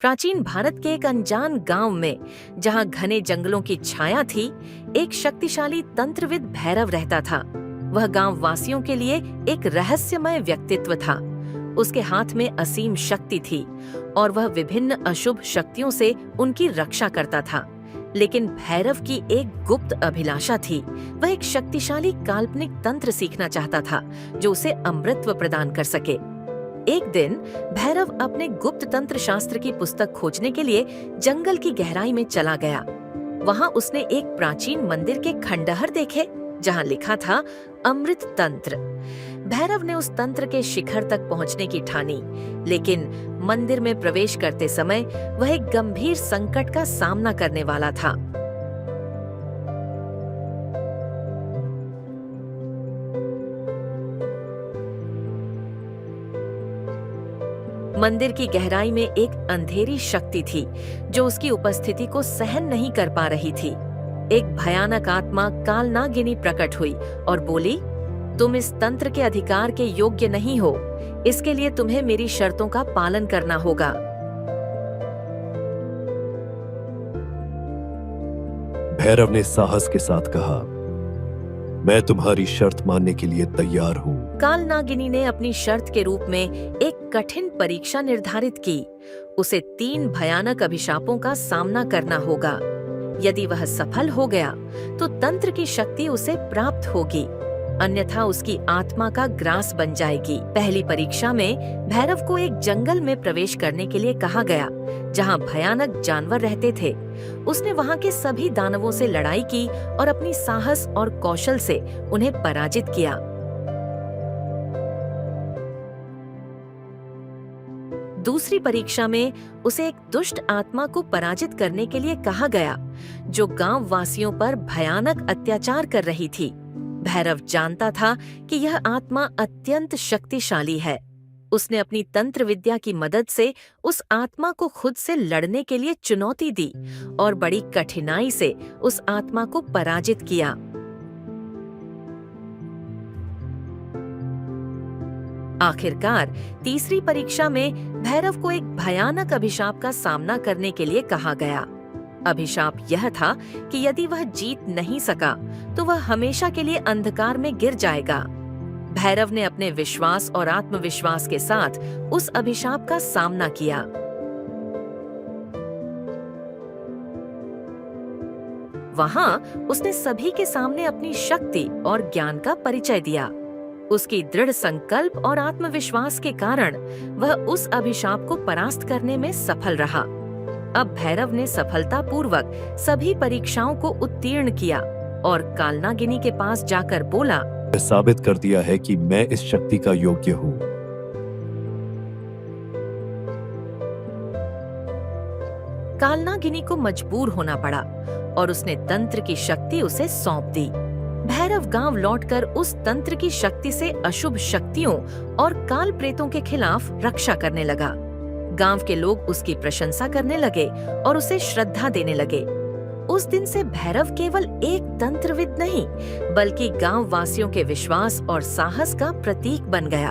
प्राचीन भारत के एक अनजान गांव में, जहां घने जंगलों की छाया थी, एक शक्तिशाली तंत्रविद भैरव रहता था। वह गांव वासियों के लिए एक रहस्यमय व्यक्तित्व था। उसके हाथ में असीम शक्ति थी और वह विभिन्न अशुभ शक्तियों से उनकी रक्षा करता था। लेकिन भैरव की एक गुप्त अभिलाषा थी। वह एक शक्तिशाली काल्पनिक तंत्र सीखना चाहता था जो उसे अमृतत्व प्रदान कर सके। एक दिन भैरव अपने गुप्त तंत्र शास्त्र की पुस्तक खोजने के लिए जंगल की गहराई में चला गया। वहां उसने एक प्राचीन मंदिर के खंडहर देखे जहां लिखा था अमृत तंत्र। भैरव ने उस तंत्र के शिखर तक पहुंचने की ठानी, लेकिन मंदिर में प्रवेश करते समय वह एक गंभीर संकट का सामना करने वाला था। मंदिर की गहराई में एक अंधेरी शक्ति थी जो उसकी उपस्थिति को सहन नहीं कर पा रही थी। एक भयानक आत्मा कालनागिनी प्रकट हुई और बोली, तुम इस तंत्र के अधिकार के योग्य नहीं हो। इसके लिए तुम्हें मेरी शर्तों का पालन करना होगा। भैरव ने साहस के साथ कहा, मैं तुम्हारी शर्त मानने के लिए तैयार हूँ। कालनागिनी ने अपनी शर्त के रूप में एक कठिन परीक्षा निर्धारित की। उसे 3 भयानक अभिशापों का सामना करना होगा। यदि वह सफल हो गया तो तंत्र की शक्ति उसे प्राप्त होगी, अन्यथा उसकी आत्मा का ग्रास बन जाएगी। पहली परीक्षा में भैरव को एक जंगल में प्रवेश करने के लिए कहा गया जहां भयानक जानवर रहते थे। उसने वहां के सभी दानवों से लड़ाई की और अपनी साहस और कौशल से उन्हें पराजित किया। दूसरी परीक्षा में उसे एक दुष्ट आत्मा को पराजित करने के लिए कहा गया जो गांव वासियों पर भयानक अत्याचार कर रही थी। भैरव जानता था कि यह आत्मा अत्यंत शक्तिशाली है। उसने अपनी तंत्र विद्या की मदद से उस आत्मा को खुद से लड़ने के लिए चुनौती दी और बड़ी कठिनाई से उस आत्मा को पराजित किया। आखिरकार तीसरी परीक्षा में भैरव को एक भयानक अभिशाप का सामना करने के लिए कहा गया। अभिशाप यह था कि यदि वह जीत नहीं सका तो वह हमेशा के लिए अंधकार में गिर जाएगा। भैरव ने अपने विश्वास और आत्मविश्वास के साथ उस अभिशाप का सामना किया। वहां उसने सभी के सामने अपनी शक्ति और ज्ञान का परिचय दिया। उसकी दृढ़ संकल्प और आत्मविश्वास के कारण वह उस अभिशाप को परास्त करने में सफल रहा। अब भैरव ने सफलतापूर्वक सभी परीक्षाओं को उत्तीर्ण किया और कालनागिनी के पास जाकर बोला, साबित कर दिया है कि मैं इस शक्ति का योग्य हूँ। कालनागिनी को मजबूर होना पड़ा और उसने तंत्र की शक्ति उसे सौंप दी। भैरव गांव लौटकर उस तंत्र की शक्ति से अशुभ शक्तियों और काल प्रेतों के खिलाफ रक्षा करने लगा। गांव के लोग उसकी प्रशंसा करने लगे और उसे श्रद्धा देने लगे। उस दिन से भैरव केवल एक तंत्रविद नहीं, बल्कि गांव वासियों के विश्वास और साहस का प्रतीक बन गया।